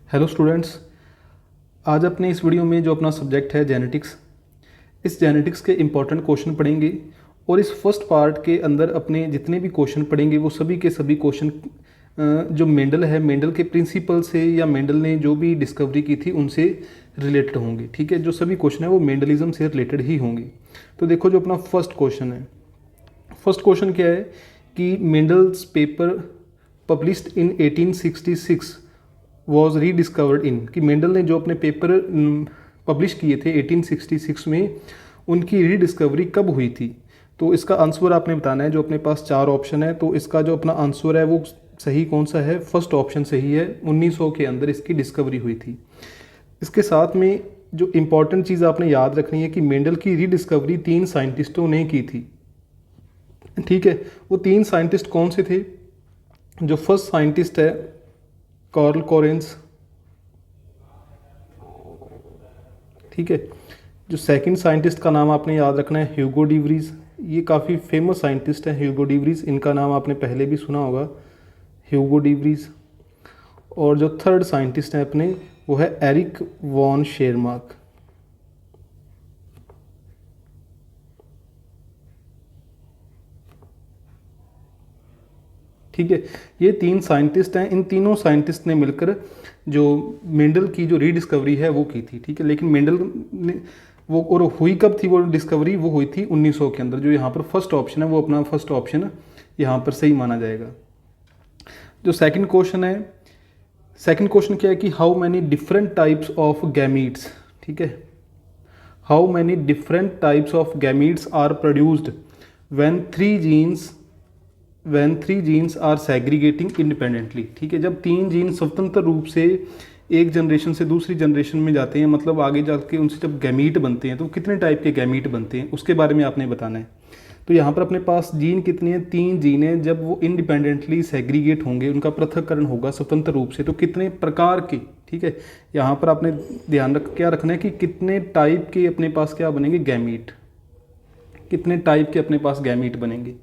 Hello students, आज अपने इस वीडियो में जो अपना सब्जेक्ट है जेनेटिक्स, इस जेनेटिक्स के इम्पॉर्टेंट क्वेश्चन पढ़ेंगे। और इस फर्स्ट पार्ट के अंदर अपने जितने भी क्वेश्चन पढ़ेंगे वो सभी के सभी क्वेश्चन जो मेंडल है, मेंडल के प्रिंसिपल से या मेंडल ने जो भी डिस्कवरी की थी उनसे रिलेटेड होंगे। ठीक है, जो सभी क्वेश्चन है वो मेंडलिज्म से रिलेटेड ही होंगे। तो देखो, जो अपना फर्स्ट क्वेश्चन है, फर्स्ट क्वेश्चन क्या है कि Mendel's paper published in 1866 was rediscovered इन, कि मेंडल ने जो अपने पेपर पब्लिश किए थे 1866 में, उनकी रीडिस्कवरी कब हुई थी। तो इसका आंसर आपने बताना है। जो अपने पास चार ऑप्शन है, तो इसका जो अपना आंसर है वो सही कौन सा है, फर्स्ट ऑप्शन सही है। 1900 के अंदर इसकी डिस्कवरी हुई थी। इसके साथ में जो इम्पॉर्टेंट चीज़ आपने याद रखनी है कि मेंडल की रीडिस्कवरी 3 साइंटिस्टों ने की थी। ठीक है, वो 3 साइंटिस्ट कौन से थे? जो फर्स्ट साइंटिस्ट है कार्ल कोरेंस, ठीक है। जो सेकंड साइंटिस्ट का नाम आपने याद रखना है ह्यूगो डिवरीज, ये काफ़ी फेमस साइंटिस्ट हैं ह्यूगो डिवरीज, इनका नाम आपने पहले भी सुना होगा, ह्यूगो डिवरीज। और जो थर्ड साइंटिस्ट हैं अपने, वो है एरिक वॉन शेरमार्क। ठीक है, ये 3 साइंटिस्ट हैं। इन तीनों साइंटिस्ट ने मिलकर जो मेंडल की जो रीडिस्कवरी है वो की थी। ठीक है, लेकिन मेंडल ने वो, और हुई कब थी वो डिस्कवरी? वो हुई थी 1900 के अंदर। जो यहाँ पर फर्स्ट ऑप्शन है वो अपना फर्स्ट ऑप्शन यहाँ पर सही माना जाएगा। जो सेकंड क्वेश्चन है, सेकंड क्वेश्चन क्या है कि how many different types of gametes, ठीक है, how many different types of gametes are produced when three genes are segregating independently. ठीक है, जब 3 जीन स्वतंत्र रूप से एक जनरेशन से दूसरी जनरेशन में जाते हैं, मतलब आगे जाके उनसे जब गैमीट बनते हैं, तो कितने टाइप के गैमीट बनते हैं उसके बारे में आपने बताना है। तो यहाँ पर अपने पास जीन कितने हैं? 3 जीन हैं। जब वो इंडिपेंडेंटली सेग्रीगेट होंगे, उनका पृथक्करण होगा स्वतंत्र रूप से, तो कितने प्रकार के, ठीक है, यहाँ पर आपने ध्यान क्या रखना है कि कितने टाइप के अपने पास क्या बनेंगे, गैमीट, कितने टाइप के अपने पास गैमीट बनेंगे।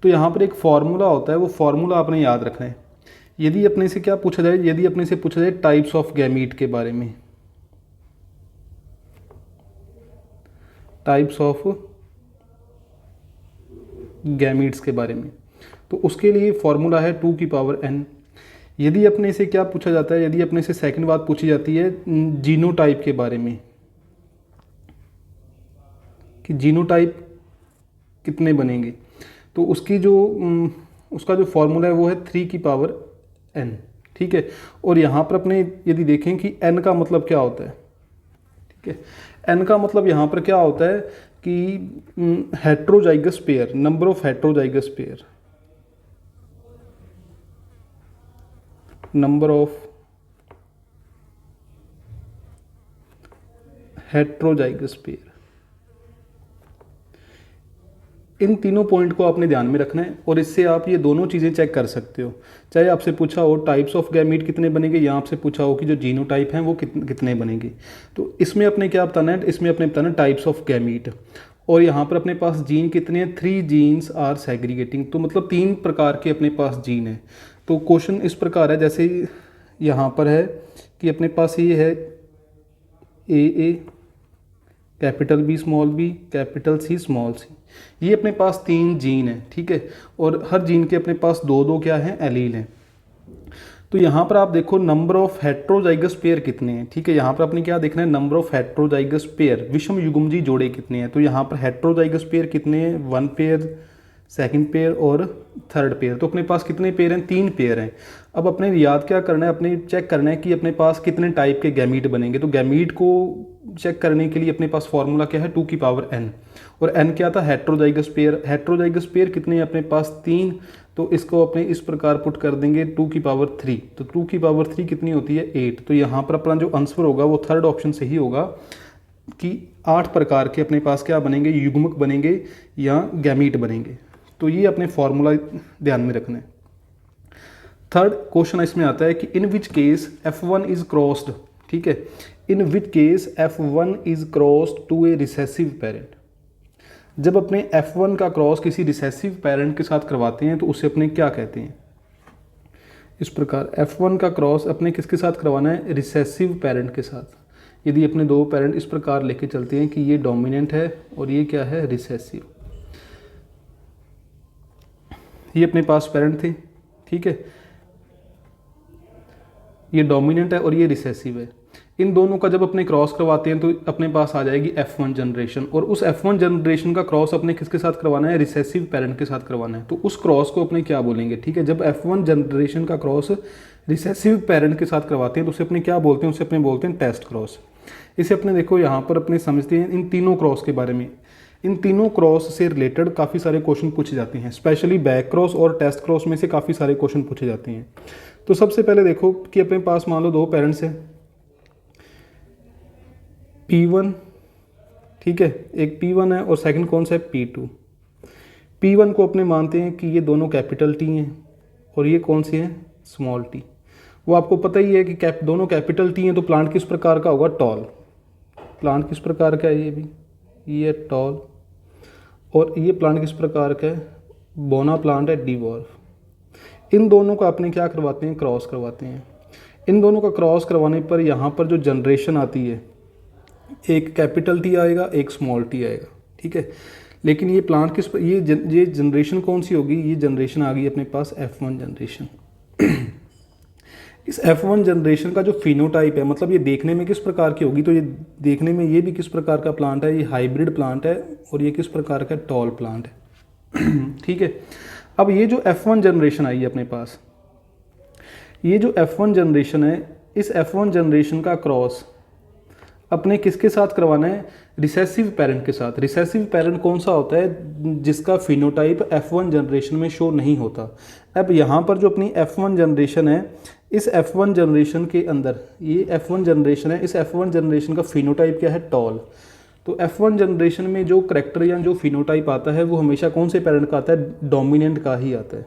तो यहाँ पर एक फॉर्मूला होता है, वो फॉर्मूला आपने याद रखना है। यदि अपने से क्या पूछा जाए, यदि अपने से पूछा जाए टाइप्स ऑफ गैमीट के बारे में, टाइप्स ऑफ गैमीट्स के बारे में, तो उसके लिए फॉर्मूला है 2 की पावर n। यदि अपने से क्या पूछा जाता है, यदि अपने से सेकंड बात पूछी जाती है जीनोटाइप के बारे में, कि जीनोटाइप कितने बनेंगे, तो उसकी जो उसका जो फॉर्मूला है वो है 3 की पावर n। ठीक है, और यहाँ पर अपने यदि देखें कि n का मतलब क्या होता है, ठीक है, n का मतलब यहाँ पर क्या होता है कि heterozygous pair, number of heterozygous pair, number of heterozygous pair. इन तीनों पॉइंट को आपने ध्यान में रखना है, और इससे आप ये दोनों चीज़ें चेक कर सकते हो। चाहे आपसे पूछा हो टाइप्स ऑफ गैमीट कितने बनेंगे, या आपसे पूछा हो कि जो जीनोटाइप हैं वो कितने बनेंगे, तो इसमें अपने क्या बताना है, इसमें अपने बताना है टाइप्स ऑफ गैमीट। और यहाँ पर अपने पास जीन कितने हैं, 3 जीन्स आर सेग्रीगेटिंग, तो मतलब 3 प्रकार के अपने पास जीन है। तो क्वेश्चन इस प्रकार है, जैसे यहाँ पर है कि अपने पास ये है A, capital B small b, capital C small c, ये अपने पास 3 जीन है। ठीक है, और हर जीन के अपने पास 2 क्या हैं, एलील हैं। तो यहाँ पर आप देखो नंबर ऑफ हेट्रोजाइगस पेयर कितने हैं। ठीक है, यहाँ पर आपने क्या देखना है, नंबर ऑफ हेट्रोजाइगस पेयर, विषम युग्मजी जोड़े कितने हैं। तो यहाँ पर हेट्रोजाइगस पेयर कितने हैं, 1 पेयर, सेकंड पेयर और थर्ड पेयर। तो अपने पास कितने पेयर हैं, 3 पेयर हैं। अब अपने याद क्या करना है, अपने चेक करना है कि अपने पास कितने टाइप के गैमीट बनेंगे। तो गैमीट को चेक करने के लिए अपने पास फॉर्मूला क्या है, 2 की पावर n, और n क्या था, हेट्रोजाइगस पेयर। हेट्रोजाइगस पेयर कितने हैं अपने पास, 3। तो इसको अपने इस प्रकार पुट कर देंगे 2 की पावर 3, तो 2 की पावर 3 कितनी होती है, 8। तो यहाँ पर अपना जो आंसर होगा वो थर्ड ऑप्शन सही होगा कि 8 प्रकार के अपने पास क्या बनेंगे, युग्मक बनेंगे या गैमीट बनेंगे। तो ये अपने फॉर्मूला ध्यान में रखना है। थर्ड क्वेश्चन इसमें आता है कि in which case F1 is crossed, ठीक है, in which case F1 is crossed to a recessive parent. जब अपने F1 का क्रॉस किसी रिसेसिव पेरेंट के साथ करवाते हैं तो उसे अपने क्या कहते हैं। इस प्रकार F1 का क्रॉस अपने किसके साथ करवाना है, रिसेसिव पेरेंट के साथ। यदि अपने दो पेरेंट इस प्रकार लेके चलते हैं कि ये डोमिनेंट है और ये क्या है, रिसेसिव। ये अपने पास पेरेंट थे, ठीक है, ये डोमिनेंट है और ये रिसेसिव है। इन दोनों का जब अपने क्रॉस करवाते हैं तो अपने पास आ जाएगी F1 जनरेशन, और उस F1 जनरेशन का क्रॉस अपने किसके साथ करवाना है, रिसेसिव पेरेंट के साथ करवाना है। तो उस क्रॉस को अपने क्या बोलेंगे, ठीक है, जब F1 जनरेशन का क्रॉस रिसेसिव पेरेंट के साथ करवाते हैं तो उसे अपने क्या बोलते हैं, उसे अपने बोलते हैं टेस्ट क्रॉस। इसे अपने देखो यहाँ पर अपने समझते हैं इन तीनों क्रॉस के बारे में। इन तीनों क्रॉस से रिलेटेड काफ़ी सारे क्वेश्चन पूछे जाते हैं, स्पेशली बैक क्रॉस और टेस्ट क्रॉस में से काफ़ी सारे क्वेश्चन पूछे जाते हैं। तो सबसे पहले देखो कि अपने पास मान लो दो पेरेंट्स हैं, P1, ठीक है, एक P1 है और सेकंड कौन सा है, P2। P1 को अपने मानते हैं कि ये दोनों कैपिटल T हैं और ये कौन से हैं, स्मॉल t। वो आपको पता ही है कि दोनों कैपिटल T हैं तो प्लांट किस प्रकार का होगा, टॉल। प्लांट किस प्रकार का है, ये भी, ये टॉल, और ये प्लांट किस प्रकार का है, बोना प्लांट है, डिवॉर्फ। इन दोनों का अपने क्या करवाते हैं, क्रॉस करवाते हैं। इन दोनों का क्रॉस करवाने पर यहाँ पर जो जनरेशन आती है, एक कैपिटल T आएगा, एक स्मॉल t आएगा, ठीक है। लेकिन ये प्लांट किस ये जनरेशन कौन सी होगी, ये जनरेशन आ गई अपने पास F1 जनरेशन। इस F1 जनरेशन का जो फिनोटाइप है, मतलब ये देखने में किस प्रकार की होगी, तो ये देखने में ये भी किस प्रकार का प्लांट है, ये हाइब्रिड प्लांट है, और ये किस प्रकार का टॉल प्लांट है, ठीक है। अब ये जो F1 जनरेशन आई है अपने पास, ये जो F1 जनरेशन है, इस F1 जनरेशन का क्रॉस अपने किसके साथ करवाना है, रिसेसिव पेरेंट के साथ। रिसेसिव पेरेंट कौन सा होता है, जिसका फिनोटाइप F1 जनरेशन में शो नहीं होता। अब यहाँ पर जो अपनी F1 जनरेशन है, इस F1 जनरेशन के अंदर ये F1 जनरेशन है, इस F1 जनरेशन का फिनोटाइप क्या है, टॉल। तो F1 जनरेशन में जो करैक्टर या जो फिनोटाइप आता है वो हमेशा कौन से पेरेंट का आता है, डोमिनेंट का ही आता है।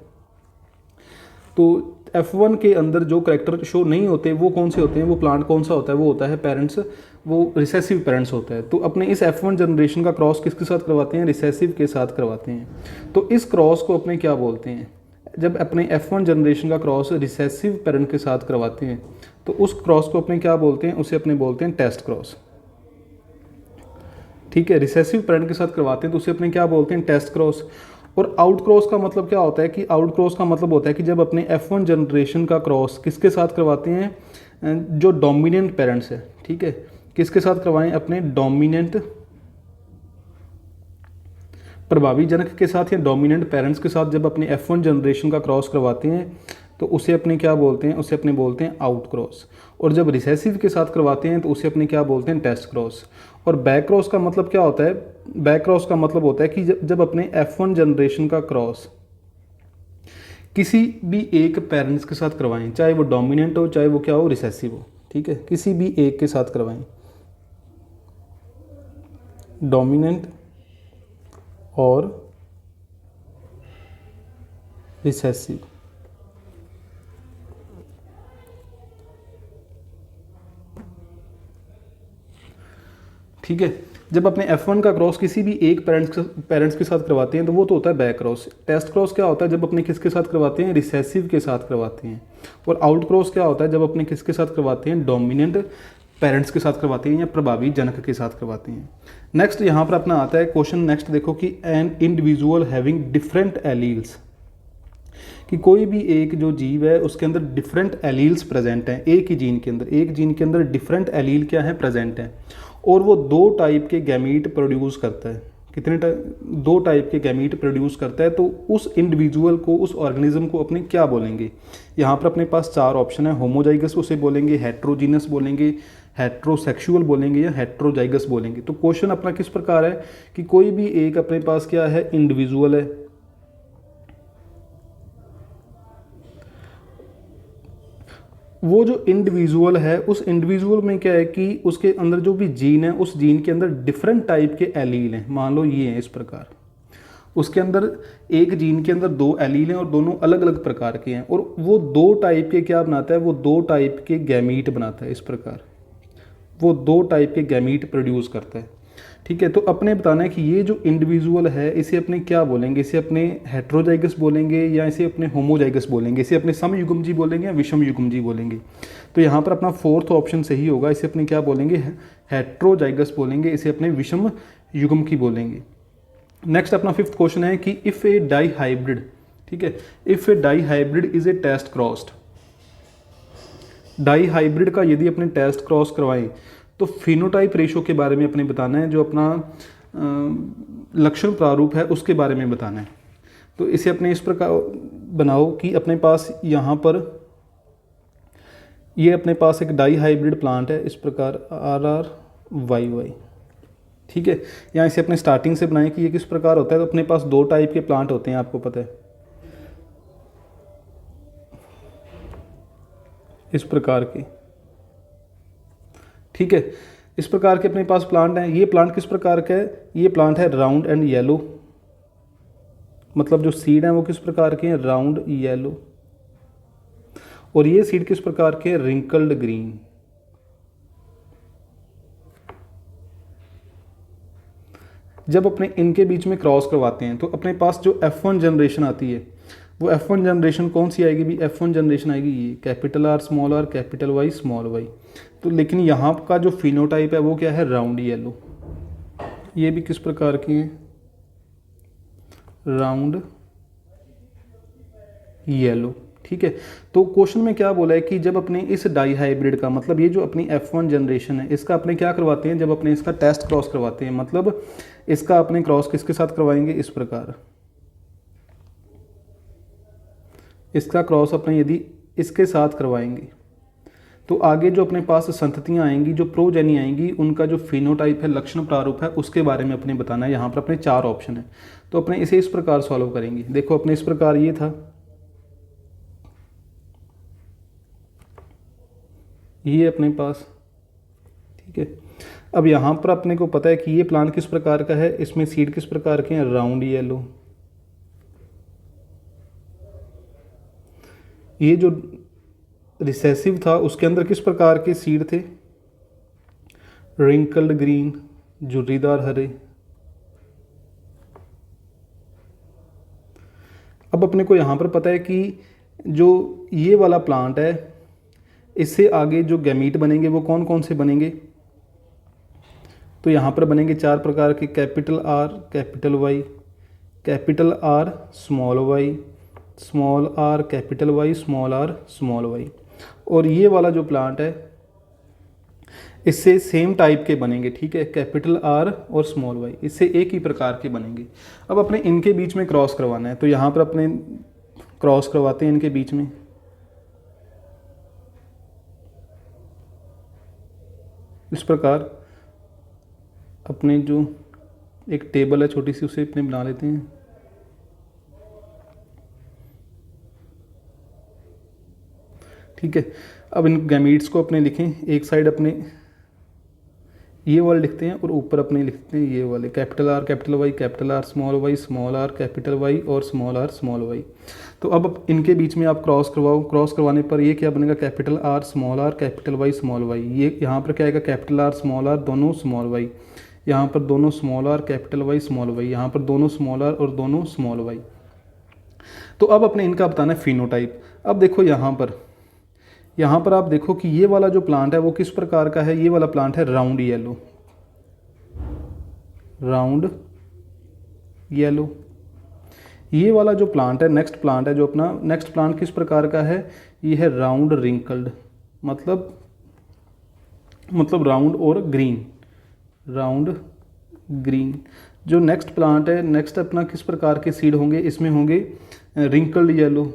तो F1 के अंदर जो करैक्टर शो नहीं होते वो कौन से होते हैं, वो प्लांट कौन सा होता है, वो होता है पेरेंट्स, वो रिसेसिव पेरेंट्स होता है। तो अपने इस F1 जनरेशन का क्रॉस किसके साथ करवाते हैं, रिसेसिव के साथ करवाते हैं। तो इस क्रॉस को अपने क्या बोलते हैं, जब अपने F1 जनरेशन का क्रॉस रिसेसिव पेरेंट के साथ करवाते हैं तो उस क्रॉस को अपने क्या बोलते हैं, उसे अपने बोलते हैं टेस्ट क्रॉस, ठीक है। रिसेसिव पेरेंट के साथ करवाते हैं तो उसे अपने क्या बोलते हैं, टेस्ट क्रॉस। और आउट क्रॉस का मतलब क्या होता है, कि आउट क्रॉस का मतलब होता है कि जब अपने F1 जनरेशन का क्रॉस किसके साथ करवाते हैं, जो डोमिनेंट पेरेंट्स है, ठीक है, किसके साथ करवाएं, अपने डोमिनेंट प्रभावी जनक के साथ या डोमिनेंट पेरेंट्स के साथ जब अपने F1 जनरेशन का क्रॉस करवाते हैं तो उसे अपने क्या बोलते हैं, उसे अपने बोलते हैं आउट क्रॉस। और जब रिसेसिव के साथ करवाते हैं तो उसे अपने क्या बोलते हैं, टेस्ट क्रॉस। और बैक क्रॉस का मतलब क्या होता है, बैक क्रॉस का मतलब होता है कि जब अपने F1 जनरेशन का क्रॉस किसी भी एक पेरेंट्स के साथ करवाएं, चाहे वो डोमिनेंट हो चाहे वो क्या हो, रिसेसिव हो, ठीक है, किसी भी एक के साथ करवाएं, डोमिनेंट और रिसेसिव, ठीक है। जब अपने F1 का क्रॉस किसी भी एक पेरेंट्स के साथ करवाते हैं तो वो तो होता है बैक क्रॉस। टेस्ट क्रॉस क्या होता है, जब अपने किसके साथ करवाते हैं, रिसेसिव के साथ करवाते हैं। और आउट क्रॉस क्या होता है, जब अपने किसके साथ करवाते हैं, डोमिनेंट पेरेंट्स के साथ करवाते हैं या प्रभावी जनक के साथ करवाते हैं। नेक्स्ट यहाँ पर अपना आता है क्वेश्चन, नेक्स्ट देखो कि an individual having different alleles, कि कोई भी एक जो जीव है उसके अंदर डिफरेंट एलील्स प्रेजेंट हैं, एक ही जीन के अंदर, एक जीन के अंदर डिफरेंट एलील क्या है, प्रेजेंट हैं, और वो दो टाइप के गैमीट प्रोड्यूस करता है। कितने दो टाइप के गैमीट प्रोड्यूस करता है। तो उस इंडिविजुअल को, उस ऑर्गेनिज्म को अपने क्या बोलेंगे, यहाँ पर अपने पास चार ऑप्शन है। होमोजाइगस उसे बोलेंगे, हेट्रोजीनस बोलेंगे, हेट्रोसेक्सुअल बोलेंगे या हेट्रोजाइगस बोलेंगे। तो क्वेश्चन अपना किस प्रकार है कि कोई भी एक अपने पास क्या है, इंडिविजुअल है, वो जो इंडिविजुअल है उस इंडिविजुअल में क्या है कि उसके अंदर जो भी जीन है उस जीन के अंदर डिफरेंट टाइप के एलील हैं। मान लो ये हैं इस प्रकार, उसके अंदर एक जीन के अंदर दो एलील हैं और दोनों अलग अलग प्रकार के हैं, और वो दो टाइप के क्या बनाता है, वो दो टाइप के गैमीट बनाता है। इस प्रकार वो दो टाइप के गैमीट प्रोड्यूस करता है। ठीक है, तो अपने बताना है कि ये जो इंडिविजुअल है इसे अपने क्या बोलेंगे, इसे अपने हेट्रोजाइगस बोलेंगे या इसे अपने होमोजाइगस बोलेंगे, इसे अपने समयुग्मजी बोलेंगे या विषम युग्मजी बोलेंगे। तो यहाँ पर अपना फोर्थ ऑप्शन सही होगा, इसे अपने क्या बोलेंगे, हेट्रोजाइगस बोलेंगे, इसे अपने विषम युग्म की बोलेंगे। नेक्स्ट अपना फिफ्थ क्वेश्चन है कि इफ़ ए डाई हाइब्रिड, ठीक है, if a dihybrid is a test crossed, dihybrid का यदि अपने टेस्ट क्रॉस करवाएं तो फिनोटाइप रेशो के बारे में अपने बताना है, जो अपना लक्षण प्रारूप है उसके बारे में बताना है। तो इसे अपने इस प्रकार बनाओ कि अपने पास यहाँ पर ये अपने पास एक डाई हाइब्रिड प्लांट है इस प्रकार RRYY, ठीक है। यहाँ इसे अपने स्टार्टिंग से बनाएं कि ये किस प्रकार होता है। तो अपने पास दो टाइप के प्लांट होते हैं, आपको पता है, इस प्रकार के, ठीक है, इस प्रकार के अपने पास प्लांट हैं। ये प्लांट किस प्रकार का है, ये प्लांट है राउंड एंड येलो, मतलब जो सीड हैं वो किस प्रकार के हैं, राउंड येलो, और ये सीड किस प्रकार के, रिंकल्ड ग्रीन। जब अपने इनके बीच में क्रॉस करवाते हैं तो अपने पास जो F1 जनरेशन आती है वो F1 जनरेशन कौन सी आएगी भी, F1 जनरेशन आएगी ये capital R small r capital Y small y। तो लेकिन यहाँ का जो फिनोटाइप है वो क्या है, राउंड येलो। ये भी किस प्रकार की है, राउंड येलो, ठीक है। तो क्वेश्चन में क्या बोला है कि जब अपने इस डाई हाइब्रिड का, मतलब ये जो अपनी F1 जनरेशन है इसका अपने क्या करवाते हैं, जब अपने इसका टेस्ट क्रॉस करवाते हैं, मतलब इसका अपने क्रॉस किसके साथ करवाएंगे, इस प्रकार इसका क्रॉस अपने यदि इसके साथ करवाएंगे तो आगे जो अपने पास संततियाँ आएंगी, जो प्रोजेनी आएंगी, उनका जो फिनोटाइप है, लक्षण प्रारूप है, उसके बारे में अपने बताना है। यहाँ पर अपने 4 ऑप्शन है, तो अपने इसे इस प्रकार सॉल्व करेंगे। देखो अपने इस प्रकार ये था, ये अपने पास, ठीक है। अब यहाँ पर अपने को पता है कि ये प्लांट किस प्रकार का है, इसमें सीड किस प्रकार के हैं, राउंड येलो। ये जो रिसेसिव था उसके अंदर किस प्रकार के सीड थे, रिंकल्ड ग्रीन, झुर्रीदार हरे। अब अपने को यहाँ पर पता है कि जो ये वाला प्लांट है इससे आगे जो गैमीट बनेंगे वो कौन कौन से बनेंगे, तो यहाँ पर बनेंगे 4 प्रकार के, capital R capital Y, capital R small y, small r capital Y, small r small y। और ये वाला जो प्लांट है इससे सेम टाइप के बनेंगे, ठीक है, कैपिटल R और स्मॉल y, इससे एक ही प्रकार के बनेंगे। अब अपने इनके बीच में क्रॉस करवाना है, तो यहाँ पर अपने क्रॉस करवाते हैं इनके बीच में, इस प्रकार अपने जो एक टेबल है छोटी सी उसे अपने बना लेते हैं। ठीक है, अब इन गैमीट्स को अपने लिखें, एक साइड अपने ये वाले लिखते हैं और ऊपर अपने लिखते हैं ये वाले, capital R capital Y, capital R small y, small r capital Y और स्मॉल r स्मॉल y। तो अब इनके बीच में आप क्रॉस करवाओ, क्रॉस करवाने पर ये क्या बनेगा, capital R small r capital Y small y। ये यहाँ पर क्या आएगा, कैपिटल R स्मॉल r दोनों स्मॉल y, यहाँ पर दोनों small r capital Y small y, यहाँ पर दोनों स्मॉल r और दोनों स्मॉल y। तो अब अपने इनका बताना है फिनोटाइप। अब देखो यहाँ पर आप देखो कि ये वाला जो प्लांट है वो किस प्रकार का है, ये वाला प्लांट है राउंड येलो, राउंड येलो। ये वाला जो प्लांट है, नेक्स्ट प्लांट है जो अपना, नेक्स्ट प्लांट किस प्रकार का है, ये है राउंड रिंकल्ड, मतलब राउंड और ग्रीन, राउंड ग्रीन। जो नेक्स्ट प्लांट है, नेक्स्ट अपना किस प्रकार के सीड होंगे, इसमें होंगे रिंकल्ड येलो,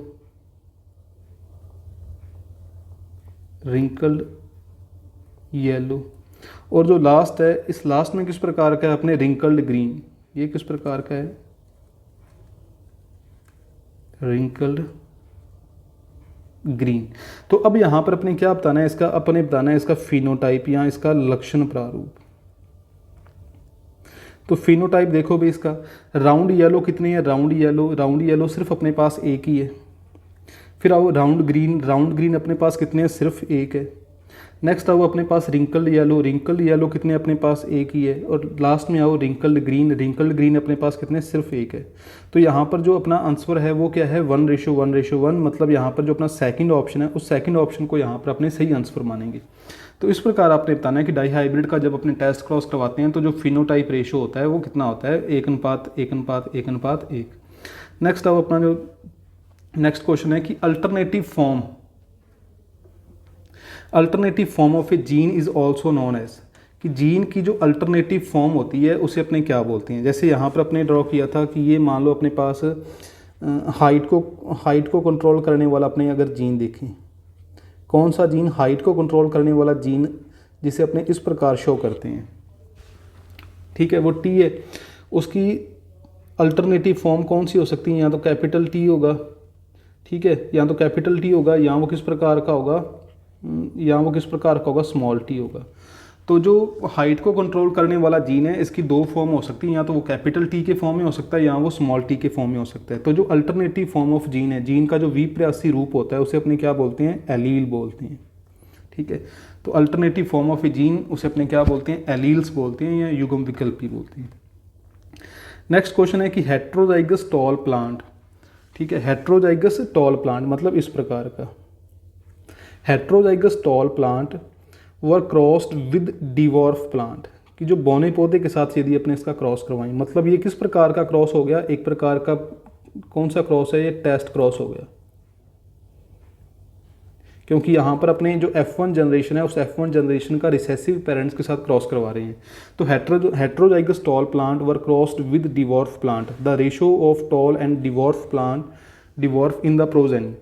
रिंकल्ड येलो। और जो लास्ट है, इस लास्ट में किस प्रकार का है, अपने रिंकल्ड ग्रीन। ये किस प्रकार का है, रिंकल्ड ग्रीन। तो अब यहाँ पर अपने क्या बताना है, इसका अपने बताना है इसका फिनोटाइप या इसका लक्षण प्रारूप। तो फिनोटाइप देखो भी इसका, राउंड येलो कितने हैं, राउंड येलो सिर्फ अपने पास एक ही है। फिर आओ राउंड ग्रीन अपने पास कितने हैं, सिर्फ एक है। नेक्स्ट आओ अपने पास रिंकल्ड येलो, रिंकल्ड येलो कितने अपने पास एक ही है। और लास्ट में आओ रिंकल्ड ग्रीन, रिंकल्ड ग्रीन अपने पास कितने, सिर्फ एक है। तो यहाँ पर जो अपना आंसर है वो क्या है, 1:1:1, मतलब यहाँ पर जो अपना सेकंड ऑप्शन है उस सेकंड ऑप्शन को यहाँ पर अपने सही आंसर मानेंगे। तो इस प्रकार आपने बताना है कि डाई हाइब्रिड का जब अपने टेस्ट क्रॉस करवाते हैं तो जो फिनोटाइप रेशो होता है वो कितना होता है, 1:1:1:1। नेक्स्ट आओ अपना जो नेक्स्ट क्वेश्चन है कि alternative form of a gene is also known as, कि जीन की जो अल्टरनेटिव फॉर्म होती है उसे अपने क्या बोलते हैं। जैसे यहाँ पर अपने ड्रॉ किया था कि ये मान लो अपने पास हाइट को कंट्रोल करने वाला अपने अगर जीन देखें, कौन सा जीन हाइट को कंट्रोल करने वाला जीन जिसे अपने इस प्रकार शो करते हैं, ठीक है, वो टी है। उसकी अल्टरनेटिव फॉर्म कौन सी हो सकती है, या तो कैपिटल टी होगा, ठीक है, या तो कैपिटल टी होगा, या वो किस प्रकार का होगा, स्मॉल टी होगा। तो जो हाइट को कंट्रोल करने वाला जीन है इसकी दो फॉर्म हो सकती है, या तो वो कैपिटल टी के फॉर्म में हो सकता है या वो स्मॉल टी के फॉर्म में हो सकता है। तो जो अल्टरनेटिव फॉर्म ऑफ जीन है, जीन का जो विपर्यासी रूप होता है उसे अपने क्या बोलते हैं, एलील बोलते हैं, ठीक है। तो alternative form of a gene उसे अपने क्या बोलते हैं, एलील्स बोलते हैं या युग्म विकल्पी बोलते हैं। नेक्स्ट क्वेश्चन है कि हेट्रोजाइगस टॉल प्लांट, ठीक है, हेट्रोजाइगस टॉल प्लांट मतलब इस प्रकार का, heterozygous tall plant were crossed with dwarf plant, कि जो बौने पौधे के साथ यदि अपने इसका क्रॉस करवाएं, मतलब ये किस प्रकार का क्रॉस हो गया, एक प्रकार का कौन सा क्रॉस है, ये टेस्ट क्रॉस हो गया, क्योंकि यहाँ पर अपने जो F1 जनरेशन है उस F1 जनरेशन का रिसेसिव पेरेंट्स के साथ क्रॉस करवा रहे हैं। तो heterozygous tall plant were crossed with dwarf plant, the ratio of tall and dwarf in the progeny.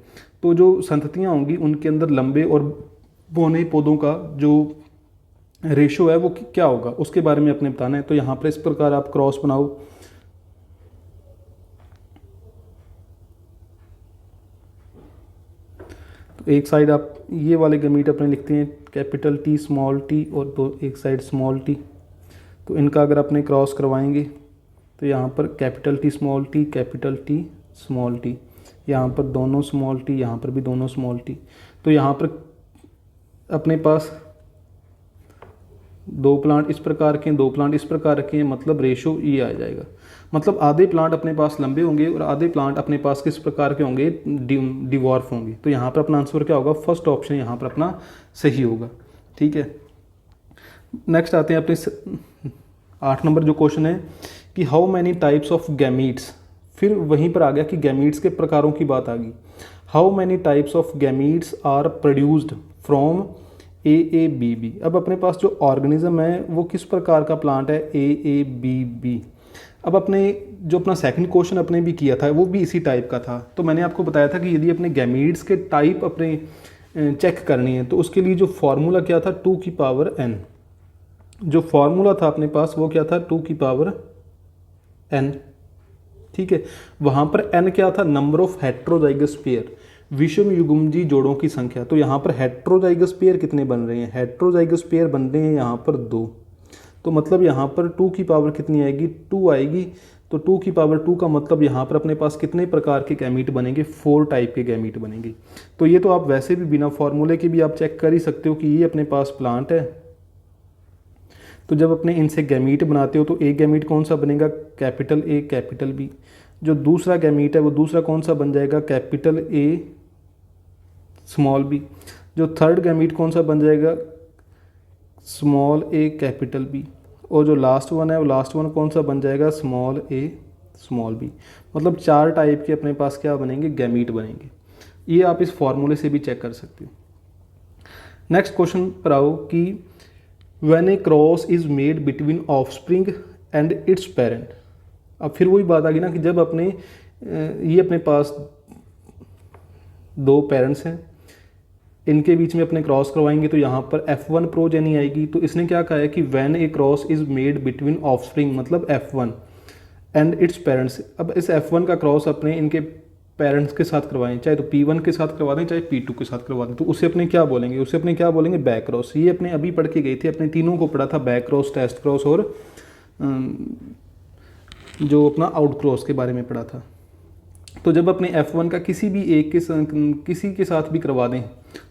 तो जो संततियाँ होंगी उनके अंदर लंबे और बौने पौधों का जो रेशो है वो क्या होगा उसके बारे में अपने बताना है। तो यहाँ पर इस प्रकार आप क्रॉस बनाओ, तो एक साइड आप ये वाले गमीट अपने लिखते हैं कैपिटल टी स्मॉल टी और तो एक साइड स्मॉल टी। तो इनका अगर अपने क्रॉस करवाएंगे तो यहाँ पर capital T small T, capital T small T, यहाँ पर दोनों स्मॉल टी, यहाँ पर भी दोनों स्मॉल टी। तो यहाँ पर अपने पास दो प्लांट इस प्रकार के, दो प्लांट इस प्रकार के हैं, मतलब रेशो ये आ जाएगा। मतलब आधे प्लांट अपने पास लंबे होंगे और आधे प्लांट अपने पास किस प्रकार के होंगे, डिवॉर्फ होंगे। तो यहाँ पर अपना आंसर क्या होगा, फर्स्ट ऑप्शन यहाँ पर अपना सही होगा, ठीक है। नेक्स्ट आते हैं अपने 8 नंबर जो क्वेश्चन है कि how many types of gametes, फिर वहीं पर आ गया कि गैमीट्स के प्रकारों की बात आ गई। How many types of gametes are produced from AABB। अब अपने पास जो ऑर्गेनिज्म है वो किस प्रकार का प्लांट है, AABB। अब अपने जो अपना सेकंड क्वेश्चन अपने भी किया था वो भी इसी टाइप का था। तो मैंने आपको बताया था कि यदि अपने गैमीट्स के टाइप अपने चेक करनी है तो उसके लिए जो फार्मूला क्या था, 2 की पावर n। जो फार्मूला था अपने पास वो क्या था, 2 की पावर n, ठीक है। वहाँ पर n क्या था, नंबर ऑफ हेट्रोजाइगस पेयर, विषम युग्मजी जोड़ों की संख्या। तो यहाँ पर हेट्रोजाइगस पेयर कितने बन रहे हैं, हेट्रोजाइगस पेयर बन रहे हैं यहाँ पर 2। तो मतलब यहाँ पर 2 की पावर कितनी आएगी, 2 आएगी। तो 2 की पावर 2 का मतलब यहाँ पर अपने पास कितने प्रकार के गैमीट बनेंगे, 4 टाइप के गैमीट बनेंगे। तो ये तो आप वैसे भी बिना फॉर्मूले के भी आप चेक कर ही सकते हो कि ये अपने पास प्लांट है। तो जब अपने इनसे गैमीट बनाते हो तो एक गैमीट कौन सा बनेगा, कैपिटल A कैपिटल B। जो दूसरा गैमीट है वो दूसरा कौन सा बन जाएगा, कैपिटल A स्मॉल b। जो थर्ड गैमीट कौन सा बन जाएगा, स्मॉल a कैपिटल B। और जो लास्ट वन है वो लास्ट वन कौन सा बन जाएगा, स्मॉल a स्मॉल b। मतलब 4 टाइप के अपने पास क्या बनेंगे, गैमीट बनेंगे। ये आप इस फॉर्मूले से भी चेक कर सकते हो। नेक्स्ट क्वेश्चन पर आओ कि when A cross is made between offspring and it's parent. अब फिर वही बात आ गई ना कि जब अपने ये अपने पास 2 पेरेंट्स हैं, इनके बीच में अपने क्रॉस करवाएंगे तो यहाँ पर F1 प्रोजेनी आएगी। तो इसने क्या कहा है कि when A cross is made between offspring मतलब F1 एंड इट्स पेरेंट्स। अब इस F1 का क्रॉस अपने इनके पेरेंट्स के साथ करवाएं, चाहे तो P1 के साथ करवा दें चाहे P2 के साथ करवा दें, तो उसे अपने क्या बोलेंगे, उसे अपने क्या बोलेंगे, बैक क्रॉस। ये अपने अभी पढ़ के गए थे, अपने तीनों को पढ़ा था, बैक क्रॉस, टेस्ट क्रॉस और जो अपना आउट क्रॉस के बारे में पढ़ा था। तो जब अपने F1 का किसी भी एक किसी के साथ भी करवा दें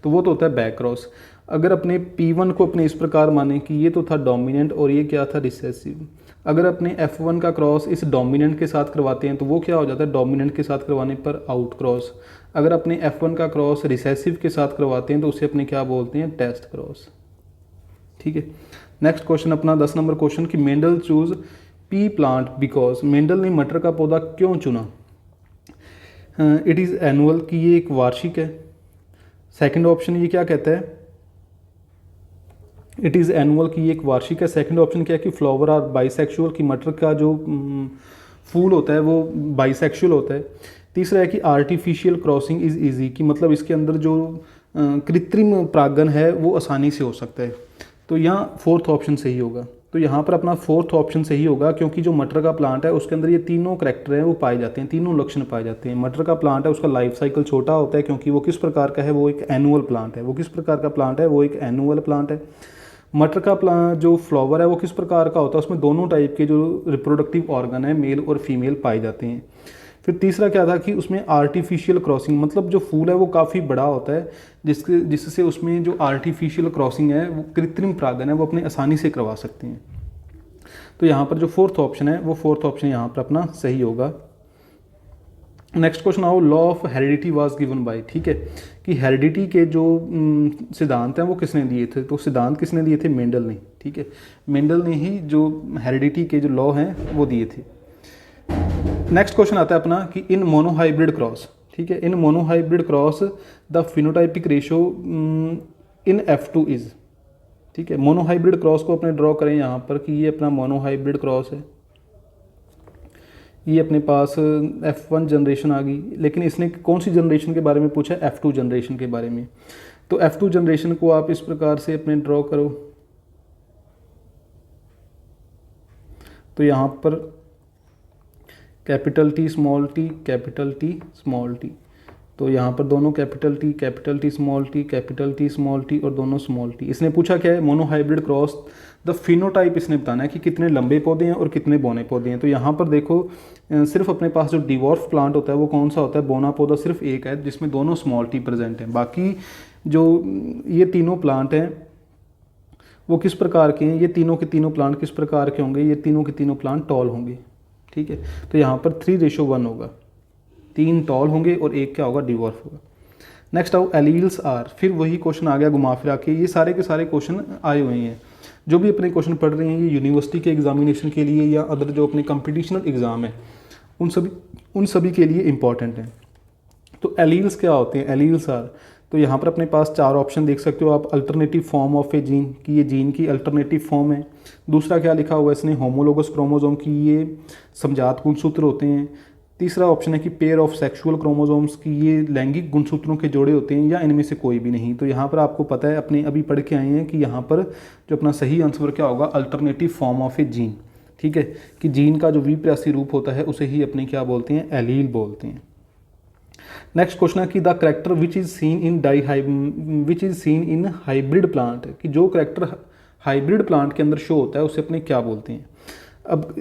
तो वो तो होता है बैक क्रॉस। अगर अपने P1 को अपने इस प्रकार माने कि ये तो था डोमिनेंट और ये क्या था रिसेसिव, अगर अपने F1 का क्रॉस इस डोमिनेंट के साथ करवाते हैं तो वो क्या हो जाता है, डोमिनेंट के साथ करवाने पर आउट क्रॉस। अगर अपने F1 का क्रॉस रिसेसिव के साथ करवाते हैं तो उसे अपने क्या बोलते हैं, टेस्ट क्रॉस। ठीक है, नेक्स्ट क्वेश्चन अपना 10 नंबर क्वेश्चन कि Mendel choose P plant because, Mendel ने मटर का पौधा क्यों चुना। इट इज़ एनुअल, कि ये एक वार्षिक है। सेकंड ऑप्शन ये क्या कहता है, इट इज़ एनुअल, कि ये एक वार्षिक है। सेकंड ऑप्शन क्या है कि फ्लावर आर बाइसेक्सुअल, कि मटर का जो फूल होता है वो बाइसेक्सुअल होता है। तीसरा है कि आर्टिफिशियल क्रॉसिंग इज़ ईजी, कि मतलब इसके अंदर जो कृत्रिम परागण है वो आसानी से हो सकता है। तो यहाँ फोर्थ ऑप्शन सही होगा। तो यहाँ पर अपना फोर्थ ऑप्शन सही होगा, क्योंकि जो मटर का प्लांट है उसके अंदर ये तीनों करैक्टर हैं वो पाए जाते हैं, तीनों लक्षण पाए जाते हैं। मटर का प्लांट है उसका लाइफ साइकिल छोटा होता है, क्योंकि वो किस प्रकार का है, वो एक एनुअल प्लांट है। वो किस प्रकार का प्लांट है, वो एक एनुअल प्लांट है। मटर का प्लांट जो फ्लावर है वो किस प्रकार का होता है, उसमें दोनों टाइप के जो रिप्रोडक्टिव ऑर्गन है मेल और फीमेल पाए जाते हैं। फिर तीसरा क्या था कि उसमें आर्टिफिशियल क्रॉसिंग, मतलब जो फूल है वो काफ़ी बड़ा होता है, जिससे उसमें जो आर्टिफिशियल क्रॉसिंग है वो कृत्रिम परागण है वो अपने आसानी से करवा सकते हैं। तो यहाँ पर जो फोर्थ ऑप्शन है वो फोर्थ ऑप्शन यहाँ पर अपना सही होगा। नेक्स्ट क्वेश्चन आओ, law of heredity was given by, ठीक है, कि हेरिडिटी के जो सिद्धांत हैं वो किसने दिए थे। तो सिद्धांत किसने दिए थे, मेंडल ने। ठीक है, मेंडल ने ही जो हेरिडिटी के जो लॉ हैं वो दिए थे। नेक्स्ट क्वेश्चन आता है अपना कि इन मोनोहाइब्रिड क्रॉस, ठीक है, in monohybrid cross the phenotypic ratio in F2 is, ठीक है। मोनोहाइब्रिड क्रॉस को अपने ड्रॉ करें यहाँ पर कि ये अपना मोनोहाइब्रिड क्रॉस है, ये अपने पास F1 जनरेशन आ गई, लेकिन इसने कौन सी जनरेशन के बारे में पूछा है, F2 जनरेशन के बारे में। तो F2 जनरेशन को आप इस प्रकार से अपने ड्रॉ करो, तो यहाँ पर capital T small t, capital T small t, तो यहाँ पर दोनों capital T small t, capital T small t और दोनों स्मॉल t। इसने पूछा क्या है, मोनोहाइब्रिड क्रॉस द फिनोटाइप इसने बताना है कि कितने लंबे पौधे हैं और कितने बौने पौधे हैं। तो यहाँ पर देखो सिर्फ अपने पास जो डिवॉर्फ प्लांट होता है वो कौन सा होता है, बौना पौधा सिर्फ एक है जिसमें दोनों स्मॉल t प्रेजेंट हैं। बाकी जो ये तीनों प्लांट हैं वो किस प्रकार के हैं, ये तीनों के तीनों प्लांट किस प्रकार के होंगे, ये तीनों के तीनों प्लांट टॉल होंगे। ठीक है, तो यहाँ पर 3:1 होगा, 3 टॉल होंगे और 1 क्या होगा, डिवॉर्फ होगा। नेक्स्ट आओ, एलील्स आर, फिर वही क्वेश्चन आ गया घुमा फिरा के। ये सारे के सारे क्वेश्चन आए हुए हैं, जो भी अपने क्वेश्चन पढ़ रहे हैं ये यूनिवर्सिटी के एग्जामिनेशन के लिए या अदर जो अपने कंपटीशनल एग्ज़ाम है उन सभी के लिए इंपॉर्टेंट हैं। तो एलील्स क्या होते हैं, एलील्स आर, तो यहाँ पर अपने पास 4 ऑप्शन देख सकते हो आप, alternative form of a gene, कि ये जीन की अल्टरनेटिव फॉर्म है। दूसरा क्या लिखा हुआ है इसने, होमोलोगस क्रोमोसोम, की ये समजात गुणसूत्र होते हैं। तीसरा ऑप्शन है कि पेयर ऑफ सेक्सुअल क्रोमोसोम्स, की ये लैंगिक गुणसूत्रों के जोड़े होते हैं, या इनमें से कोई भी नहीं। तो यहाँ पर आपको पता है, अपने अभी पढ़ के आए हैं कि यहाँ पर जो अपना सही आंसर क्या होगा, alternative form of a gene. ठीक है, कि जीन का जो विपरीत रूप होता है उसे ही अपने क्या बोलते हैं, एलील बोलते हैं। नेक्स्ट क्वेश्चन है कि the character which is seen in hybrid plant, कि जो करैक्टर हाइब्रिड प्लांट के अंदर शो होता है उसे अपने क्या बोलते हैं। अब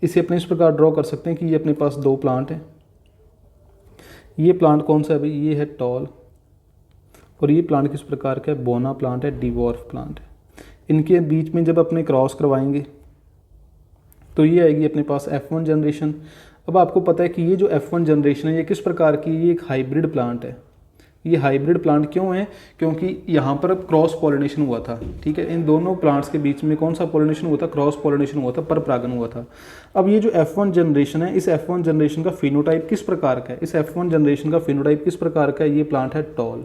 इसे अपने इस प्रकार ड्रॉ कर सकते हैं कि ये अपने पास 2 प्लांट हैं। ये प्लांट कौन सा है भाई, ये है टॉल, और ये प्लांट किस प्रकार का है, बोना प्लांट है, डिवॉर्फ प्लांट है। इनके बीच में जब अपने क्रॉस करवाएंगे तो ये आएगी अपने पास F1 जनरेशन। अब आपको पता है कि ये जो F1 जनरेशन है ये किस प्रकार की, ये एक हाइब्रिड प्लांट है। ये हाइब्रिड प्लांट क्यों है, क्योंकि यहाँ पर क्रॉस पॉलिनेशन हुआ था। ठीक है, इन दोनों प्लांट्स के बीच में कौन सा पॉलिनेशन हुआ था, क्रॉस पॉलिनेशन हुआ था, परपरागन हुआ था। अब ये जो F1 जनरेशन है, इस F1 जनरेशन का फिनोटाइप किस प्रकार का है, इस F1 जनरेशन का फिनोटाइप किस प्रकार का है, ये प्लांट है टॉल।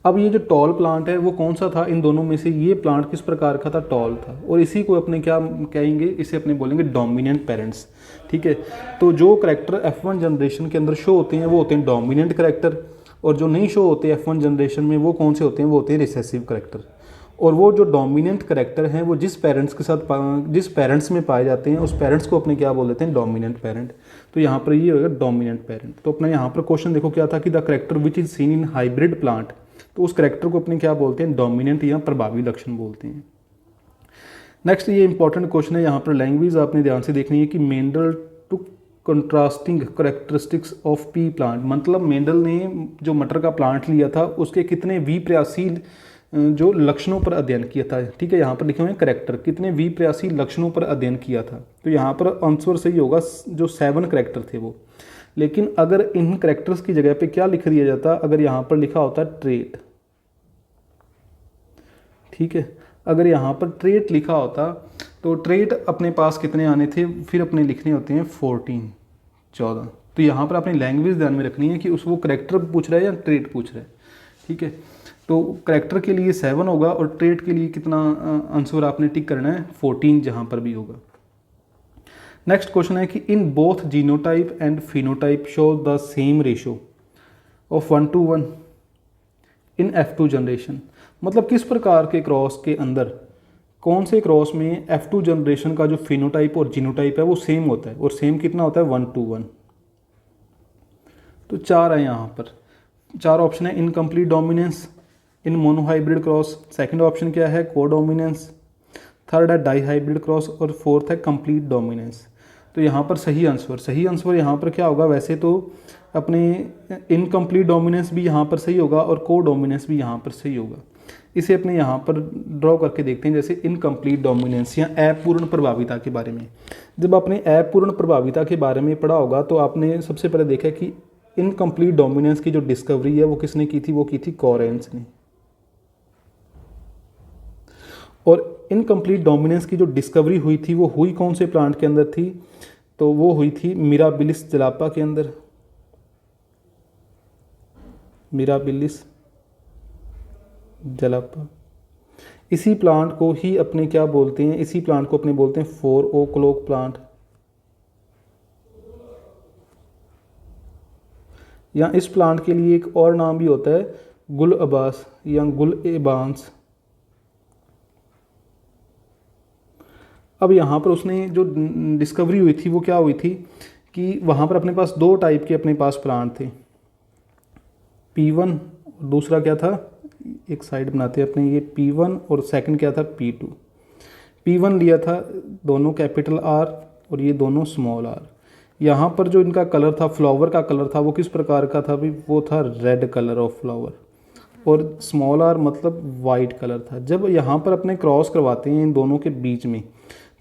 अब ये जो टॉल प्लांट है वो कौन सा था, इन दोनों में से ये प्लांट किस प्रकार का था, टॉल था, और इसी को अपने क्या कहेंगे, इसे अपने बोलेंगे डोमिनेंट पेरेंट्स। ठीक है, तो जो करैक्टर F1 जनरेशन के अंदर शो होते हैं वो होते हैं डोमिनेंट करैक्टर, और जो नहीं शो होते F1 जनरेशन में वो कौन से होते हैं, वो होते हैं रिसेसिव करैक्टर। और वो जो डोमिनेंट करैक्टर हैं वो जिस पेरेंट्स में पाए जाते हैं उस पेरेंट्स को अपने क्या बोल देते हैं, डोमिनेंट पेरेंट। तो यहाँ पर ये होगा डोमिनेंट पेरेंट। तो अपना यहाँ पर क्वेश्चन देखो क्या था कि the character which is seen in hybrid plant, तो उस करैक्टर को अपने क्या बोलते हैं, डोमिनेंट या प्रभावी लक्षण बोलते हैं। नेक्स्ट ये इंपॉर्टेंट क्वेश्चन है, यहाँ पर लैंग्वेज आपने ध्यान से देखनी है कि Mendel took contrasting characteristics of P plant, मतलब मेंडल ने जो मटर का प्लांट लिया था उसके कितने विप्रयासी जो लक्षणों पर अध्ययन किया था। ठीक है, यहाँ पर लिखे हुए हैं करेक्टर, कितने विप्रयासी लक्षणों पर अध्ययन किया था। तो यहाँ पर आंसर सही होगा जो 7 करेक्टर थे वो। लेकिन अगर इन करेक्टर्स की जगह पे क्या लिख दिया जाता, अगर यहाँ पर लिखा होता ट्रेट, ठीक है, अगर यहाँ पर ट्रेट लिखा होता तो ट्रेट अपने पास कितने आने थे, फिर अपने लिखने होते हैं 14। तो यहाँ पर अपनी लैंग्वेज ध्यान में रखनी है कि उस वो करेक्टर पूछ रहा है या ट्रेट पूछ रहा है। ठीक है, तो करेक्टर के लिए 7 होगा और ट्रेट के लिए कितना आंसर आपने टिक करना है 14 जहाँ पर भी होगा। नेक्स्ट क्वेश्चन है कि in both genotype and phenotype show the same ratio of 1:1 in F2 generation, मतलब किस प्रकार के क्रॉस के अंदर कौन से क्रॉस में F2 जनरेशन का जो फिनोटाइप और जीनोटाइप है वो सेम होता है, और सेम कितना होता है 1:1। तो 4 है यहाँ पर, 4 ऑप्शन है। इनकम्प्लीट डोमिनेंस इन मोनोहाइब्रिड क्रॉस, सेकंड ऑप्शन क्या है कोडोमिनेंस, थर्ड है डाईहाइब्रिड क्रॉस और फोर्थ है कंप्लीट डोमिनेंस। तो यहाँ पर सही आंसर यहाँ पर क्या होगा, वैसे तो अपने इनकम्प्लीट डोमिनेंस भी यहाँ पर सही होगा और कोडोमिनेंस भी यहाँ पर सही होगा। इसे अपने यहाँ पर ड्रॉ करके देखते हैं, जैसे इनकम्प्लीट डोमिनेंस या अपूर्ण प्रभाविता के बारे में। जब आपने अपूर्ण प्रभाविता के बारे में पढ़ा होगा तो आपने सबसे पहले देखा कि इनकम्प्लीट डोमिनेंस की जो डिस्कवरी है वो किसने की थी, वो की थी कॉरेंस ने। और इनकम्प्लीट डोमिनेंस की जो डिस्कवरी हुई थी वो हुई कौन से प्लांट के अंदर थी, तो वो हुई थी मिराबिलिस जलापा के अंदर। मिराबिलिस जलापा, इसी प्लांट को ही अपने क्या बोलते हैं, इसी प्लांट को अपने बोलते हैं 4 o'clock प्लांट, या इस प्लांट के लिए एक और नाम भी होता है गुल अबास या गुल एबांस। अब यहाँ पर उसने जो डिस्कवरी हुई थी वो क्या हुई थी कि वहाँ पर अपने पास 2 टाइप के अपने पास प्लांट थे, P1 और दूसरा क्या था, एक साइड बनाते हैं अपने, ये P1 और सेकंड क्या था P2। P1 लिया था दोनों कैपिटल R और ये दोनों स्मॉल r। यहाँ पर जो इनका कलर था, फ्लावर का कलर था, वो किस प्रकार का था भी, वो था रेड कलर ऑफ फ्लावर, और स्मॉल r मतलब वाइट कलर था। जब यहाँ पर अपने क्रॉस करवाते हैं इन दोनों के बीच में,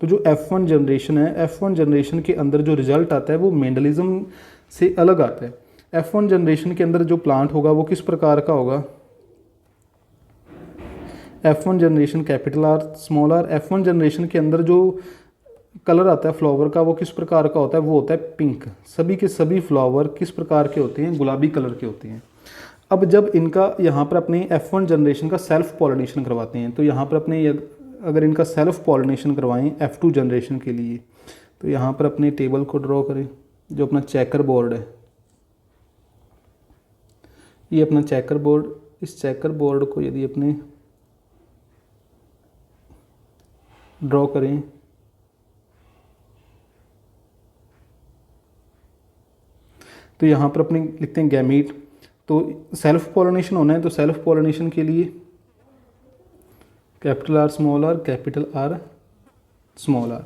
तो जो F1 जनरेशन है, F1 जनरेशन के अंदर जो रिजल्ट आता है वो मेंडलिज्म से अलग आता है। F1 जनरेशन के अंदर जो प्लांट होगा वो किस प्रकार का होगा, F1 generation capital R small r। F1 generation के अंदर जो कलर आता है फ्लावर का वो किस प्रकार का होता है, वो होता है पिंक। सभी के सभी फ्लावर किस प्रकार के होते हैं, गुलाबी कलर के होते हैं। अब जब इनका यहाँ पर अपने F1 जनरेशन का सेल्फ पॉलिनेशन करवाते हैं, तो यहाँ पर अपने अगर इनका सेल्फ पॉलिनेशन करवाएं F2 जनरेशन के लिए, तो यहाँ पर अपने टेबल को ड्रॉ करें, जो अपना चेकर बोर्ड है, ये अपना चेकर बोर्ड। इस चेकर बोर्ड को यदि अपने ड्रॉ करें, तो यहाँ पर अपने लिखते हैं गैमीट। तो सेल्फ पॉलिनेशन होना है, तो सेल्फ पॉलिनेशन के लिए capital R small r capital R small r।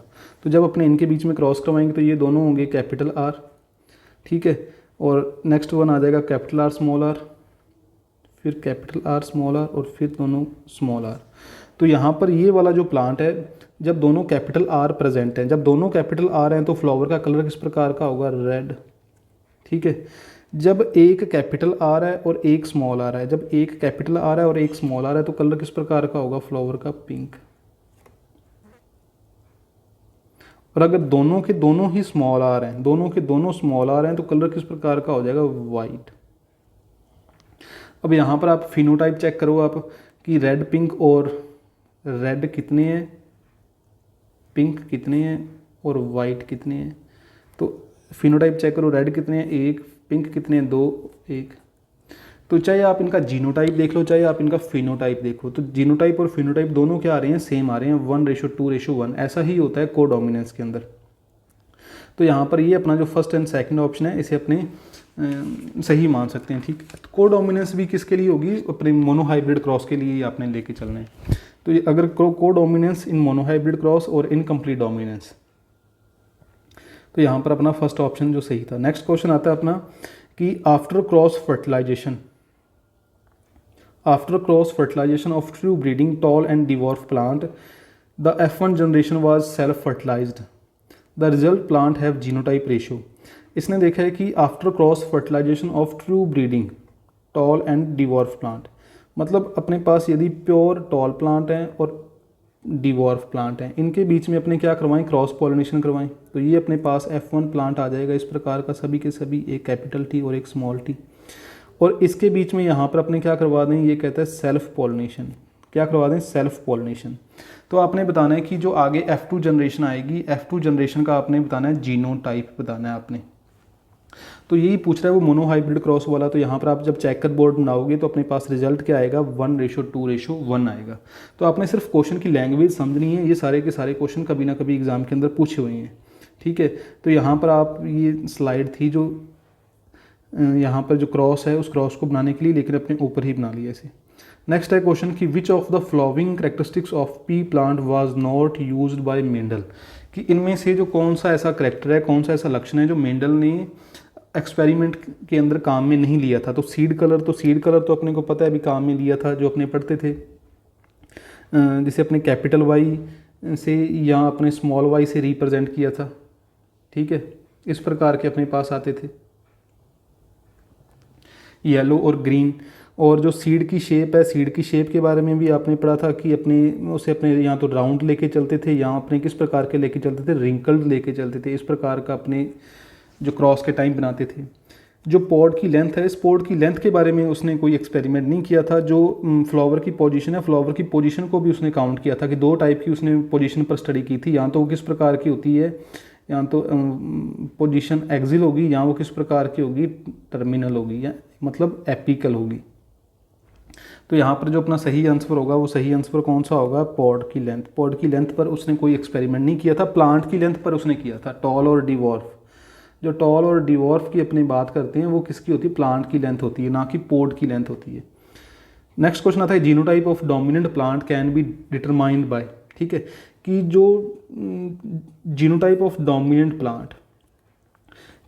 तो जब अपने इनके बीच में क्रॉस करवाएंगे तो ये दोनों होंगे कैपिटल R, ठीक है। और नेक्स्ट वन आ जाएगा कैपिटल R स्मॉल r, फिर कैपिटल R स्मॉल r और फिर दोनों स्मॉल r। तो यहाँ पर ये वाला जो प्लांट है, जब दोनों कैपिटल R प्रेजेंट हैं, जब दोनों कैपिटल R हैं तो फ्लावर का कलर किस प्रकार का होगा, रेड, ठीक है। जब एक कैपिटल R है और एक स्मॉल r है, जब एक कैपिटल R है और एक स्मॉल r है तो कलर किस प्रकार का होगा, फ्लावर का पिंक। और अगर दोनों के दोनों ही स्मॉल r हैं, दोनों के दोनों स्मॉल r हैं तो कलर किस प्रकार का हो जाएगा, वाइट। अब यहाँ पर आप फिनोटाइप चेक करो आप कि रेड पिंक और रेड कितने हैं, पिंक कितने हैं और वाइट कितने हैं। तो फिनोटाइप चेक करो, रेड कितने हैं 1, पिंक कितने हैं 2, 1। तो चाहे आप इनका जीनोटाइप देख लो, चाहे आप इनका फिनोटाइप देखो, तो जीनोटाइप और फिनोटाइप दोनों क्या आ रहे हैं, सेम आ रहे हैं, 1:2:1। ऐसा ही होता है कोडोमिनेंस के अंदर। तो यहाँ पर ये अपना जो फर्स्ट एंड सेकंड ऑप्शन है इसे अपने सही मान सकते हैं, ठीक। कोडोमिनेंस भी किसके लिए होगी, अपने मोनोहाइब्रिड क्रॉस के लिए आपने लेके चलना है। तो ये अगर कोडोमिनेंस इन मोनोहाइब्रिड क्रॉस और इनकम्प्लीट डोमिनेंस, तो यहाँ पर अपना फर्स्ट ऑप्शन जो सही था। नेक्स्ट क्वेश्चन आता है अपना कि after cross fertilization of true breeding tall and dwarf plant the F1 generation was self fertilized, the result plant have genotype ratio. इसने देखा है कि after cross fertilization of true breeding tall and dwarf plant, मतलब अपने पास यदि pure tall plant हैं और डिवॉर्फ plant हैं, इनके बीच में अपने क्या करवाएं, क्रॉस पॉलिनेशन करवाएं, तो ये अपने पास F1 प्लांट आ जाएगा इस प्रकार का, सभी के सभी, एक कैपिटल टी और एक स्मॉल टी। और इसके बीच में यहाँ पर अपने क्या करवा दें, ये कहता है सेल्फ पॉलिनेशन। क्या करवा दें, सेल्फ पॉलिनेशन। तो आपने बताना है कि जो आगे F2 जनरेशन आएगी, F2 जनरेशन का आपने बताना है जीनोटाइप बताना है आपने। तो यही पूछ रहा है वो मोनोहाइब्रिड क्रॉस वाला। तो यहाँ पर आप जब चेकर बोर्ड बनाओगे तो अपने पास रिजल्ट क्या आएगा, 1:2:1 आएगा। तो आपने सिर्फ क्वेश्चन की लैंग्वेज समझनी है, ये सारे के सारे क्वेश्चन कभी ना कभी एग्जाम के अंदर पूछे हुए हैं, ठीक है। तो यहाँ पर आप, ये स्लाइड थी जो यहाँ पर जो क्रॉस है उस क्रॉस को बनाने के लिए, लेकिन अपने ऊपर ही बना लिया इसे। नेक्स्ट है क्वेश्चन कि which of the flowering characteristics of P plant was not used by Mendel, कि इनमें से जो कौन सा ऐसा करेक्टर है, कौन सा ऐसा लक्षण है जो मेंडल ने एक्सपेरिमेंट के अंदर काम में नहीं लिया था। तो सीड कलर तो अपने को पता है अभी काम में लिया था, जो अपने पढ़ते थे, जिसे अपने कैपिटल वाई से या अपने स्मॉल वाई से रिप्रेजेंट किया था, ठीक है। इस प्रकार के अपने पास आते थे, येलो और ग्रीन। और जो सीड की शेप है, सीड की शेप के बारे में भी आपने पढ़ा था कि अपने यहाँ तो राउंड लेके चलते थे, यहाँ अपने किस प्रकार के लेके चलते थे, रिंकल्ड लेके चलते थे। इस प्रकार का अपने जो क्रॉस के टाइम बनाते थे। जो पॉड की लेंथ है, इस पॉड की लेंथ के बारे में उसने कोई एक्सपेरिमेंट नहीं किया था। जो फ्लावर की पोजीशन है, फ्लावर की पोजीशन को भी उसने काउंट किया था कि 2 टाइप की उसने पोजीशन पर स्टडी की थी। यहाँ तो वो किस प्रकार की होती है, यहाँ तो पोजीशन एक्सिल होगी, यहाँ वो किस प्रकार की होगी, टर्मिनल होगी, या मतलब एपिकल होगी। तो यहाँ पर जो अपना सही आंसर होगा, वो सही आंसर कौन सा होगा, पॉड की लेंथ। पॉड की लेंथ पर उसने कोई एक्सपेरिमेंट नहीं किया था, प्लांट की लेंथ पर उसने किया था। टॉल और डिवॉर्फ, जो टॉल और डिवॉर्फ की अपनी बात करते हैं वो किसकी होती है, प्लांट की लेंथ होती है, ना कि पॉड की लेंथ होती है। नेक्स्ट क्वेश्चन आता है genotype of dominant plant can be determined by, ठीक है, कि जो जीनोटाइप ऑफ डोमिनेंट प्लांट,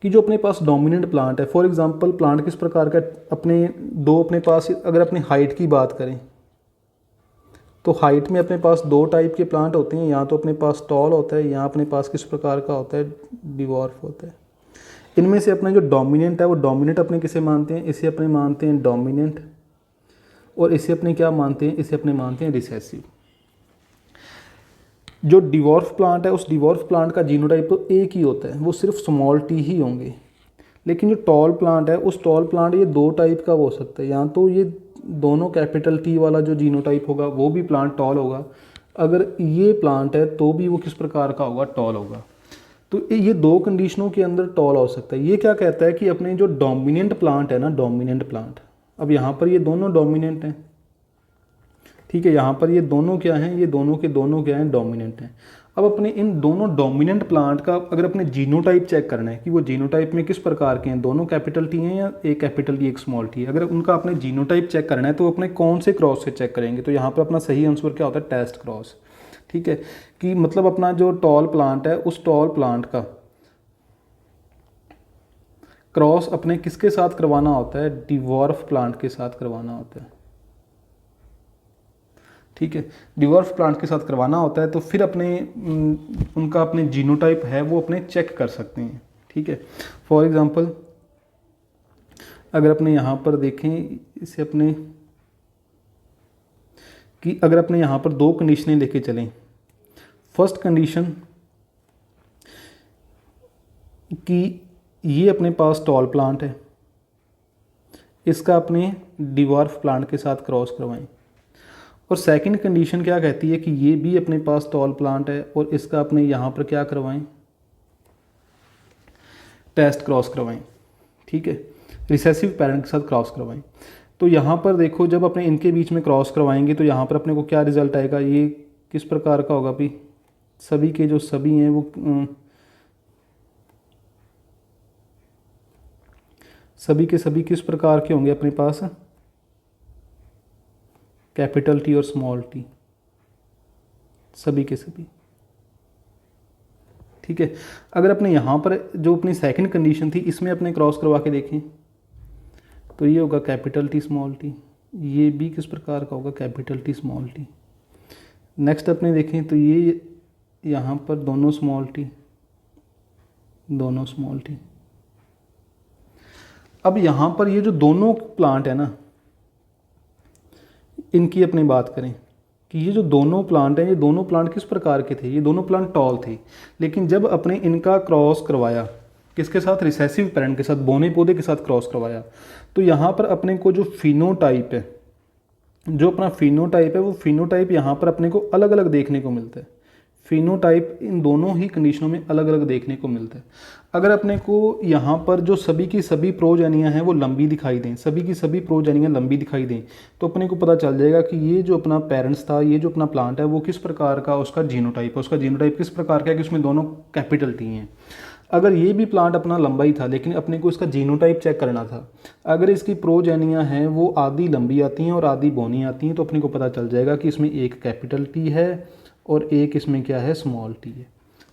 कि जो अपने पास डोमिनेंट प्लांट है, फॉर एग्जांपल प्लांट किस प्रकार का, अपने पास अगर अपनी हाइट की बात करें तो हाइट में अपने पास 2 टाइप के प्लांट होते हैं, या तो अपने पास टॉल होता है, या अपने पास किस प्रकार का होता है, डिवॉर्फ होता है। इनमें से अपना जो डोमिनेंट है, वो डोमिनेंट अपने किसे मानते हैं, इसे अपने मानते हैं डोमिनेंट, और इसे अपने क्या मानते हैं, इसे अपने मानते हैं रिसेसिव। जो डिवॉर्फ प्लांट है, उस डिवॉर्फ प्लांट का जीनोटाइप तो एक ही होता है, वो सिर्फ स्मॉल टी ही होंगे। लेकिन जो टॉल प्लांट है, उस टॉल प्लांट ये 2 टाइप का हो सकता है, या तो ये दोनों कैपिटल टी वाला जो जीनोटाइप होगा वो भी प्लांट टॉल होगा, अगर ये प्लांट है तो भी वो किस प्रकार का होगा, टॉल होगा। तो ये 2 कंडीशनों के अंदर टॉल हो सकता है। ये क्या कहता है कि अपने जो डोमिनेंट प्लांट है ना, डोमिनेंट प्लांट, अब यहाँ पर ये दोनों डोमिनेंट हैं, ठीक है, यहाँ पर ये दोनों क्या हैं, ये दोनों के दोनों क्या हैं, डोमिनेंट हैं। अब अपने इन दोनों डोमिनेंट प्लांट का अगर अपने जीनोटाइप चेक करना है कि वो जीनोटाइप में किस प्रकार के हैं, दोनों कैपिटल टी हैं या एक कैपिटल टी एक स्मॉल टी, अगर उनका अपने जीनोटाइप चेक करना है तो अपने कौन से क्रॉस से चेक करेंगे, तो यहाँ पर अपना सही आंसर क्या होता है, टेस्ट क्रॉस, ठीक है। कि मतलब अपना जो टॉल प्लांट है, उस टॉल प्लांट का क्रॉस अपने किसके साथ करवाना होता है, डिवॉर्फ प्लांट के साथ करवाना होता है, ठीक है, डिवॉर्फ प्लांट के साथ करवाना होता है। तो फिर अपने उनका अपने जीनोटाइप है वो अपने चेक कर सकते हैं, ठीक है। फॉर एग्जांपल अगर अपने यहाँ पर देखें इसे अपने, कि अगर अपने यहाँ पर 2 कंडीशनें लेके चलें। फर्स्ट कंडीशन कि ये अपने पास टॉल प्लांट है, इसका अपने डिवॉर्फ प्लांट के साथ क्रॉस करवाएं। और सेकंड कंडीशन क्या कहती है कि ये भी अपने पास टॉल प्लांट है और इसका अपने यहाँ पर क्या करवाएं, टेस्ट क्रॉस करवाएं, ठीक है, रिसेसिव पेरेंट के साथ क्रॉस करवाएं। तो यहाँ पर देखो जब अपने इनके बीच में क्रॉस करवाएंगे तो यहाँ पर अपने को क्या रिजल्ट आएगा, ये किस प्रकार का होगा भाई, सभी के जो सभी हैं वो सभी के सभी किस प्रकार के होंगे अपने पास, कैपिटल टी और स्मॉल टी, सभी के सभी, ठीक है। अगर अपने यहाँ पर जो अपनी सेकंड कंडीशन थी इसमें अपने क्रॉस करवा के देखें तो ये होगा कैपिटल टी स्मॉल टी, ये भी किस प्रकार का होगा capital T small T. Next अपने देखें तो ये यहाँ पर दोनों स्मॉल टी, दोनों स्मॉल टी। अब यहाँ पर ये जो दोनों प्लांट है ना, इनकी अपनी बात करें कि ये जो दोनों प्लांट हैं, ये दोनों प्लांट किस प्रकार के थे, ये दोनों प्लांट टॉल थे। लेकिन जब अपने इनका क्रॉस करवाया किसके साथ, रिसेसिव पेरेंट के साथ, बोने पौधे के साथ क्रॉस करवाया, तो यहाँ पर अपने को जो फिनोटाइप है, जो अपना फिनोटाइप है, वो फिनोटाइप यहाँ पर अपने को अलग अलग देखने को मिलता है। फिनोटाइप इन दोनों ही कंडीशनों में अलग अलग देखने को मिलता है। अगर अपने को यहाँ पर जो सभी की सभी प्रोजेनियाँ हैं वो लंबी दिखाई दें, सभी की सभी प्रोजेनियाँ लंबी दिखाई दें, तो अपने को पता चल जाएगा कि ये जो अपना पेरेंट्स था, ये जो अपना प्लांट है, वो किस प्रकार का उसका जीनोटाइप है, उसका जीनोटाइप किस प्रकार का है कि उसमें दोनों कैपिटल टी हैं। अगर ये भी प्लांट अपना लंबा ही था लेकिन अपने को इसका जीनोटाइप चेक करना था, अगर इसकी प्रोजेनियाँ हैं वो आधी लंबी आती हैं और आधी बोनी आती हैं, तो अपने को पता चल जाएगा कि इसमें एक कैपिटल टी है और एक इसमें क्या है, स्मॉल टी है।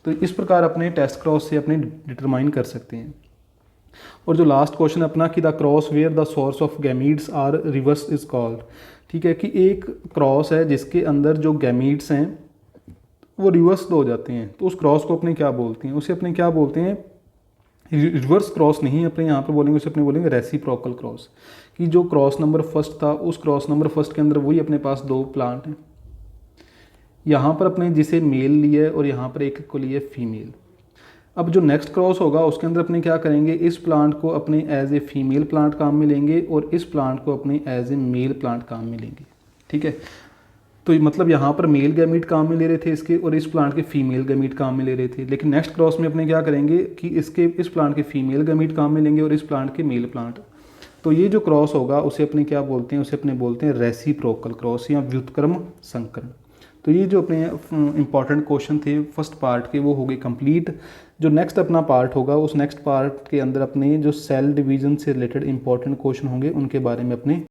तो इस प्रकार अपने टेस्ट क्रॉस से अपने डिटरमाइन कर सकते हैं। और जो लास्ट क्वेश्चन अपना कि the cross where the source of gametes are reverse is called, ठीक है, कि एक क्रॉस है जिसके अंदर जो गैमीड्स हैं वो रिवर्स हो जाते हैं, तो उस क्रॉस को अपने क्या बोलते हैं, उसे अपने क्या बोलते हैं, रिवर्स क्रॉस नहीं अपने यहाँ पर बोलेंगे, उसे अपने बोलेंगे रेसिप्रोकल क्रॉस। कि जो क्रॉस नंबर फर्स्ट था उस क्रॉस नंबर फर्स्ट के अंदर वही अपने पास दो प्लांट हैं, यहाँ पर अपने जिसे मेल लिया है और यहाँ पर एक को लिया फीमेल। अब जो नेक्स्ट क्रॉस होगा उसके अंदर अपने क्या करेंगे, इस प्लांट को अपने एज ए फीमेल प्लांट काम में लेंगे और इस प्लांट को अपने एज ए मेल प्लांट काम में लेंगे, ठीक है। तो मतलब यहाँ पर मेल गैमीट काम में ले रहे थे इसके और इस प्लांट के फीमेल गैमीट काम में ले रहे थे, लेकिन नेक्स्ट क्रॉस में अपने क्या करेंगे कि इस प्लांट के फीमेल गैमीट काम में लेंगे और इस प्लांट के मेल प्लांट। तो ये जो क्रॉस होगा उसे अपने क्या बोलते हैं, उसे अपने बोलते हैं रेसिप्रोकल क्रॉस या व्युत्क्रम संकरण। तो ये जो अपने इंपॉर्टेंट क्वेश्चन थे फर्स्ट पार्ट के वो हो गए कंप्लीट। जो नेक्स्ट अपना पार्ट होगा उस नेक्स्ट पार्ट के अंदर अपने जो सेल डिवीज़न से रिलेटेड इंपॉर्टेंट क्वेश्चन होंगे उनके बारे में अपने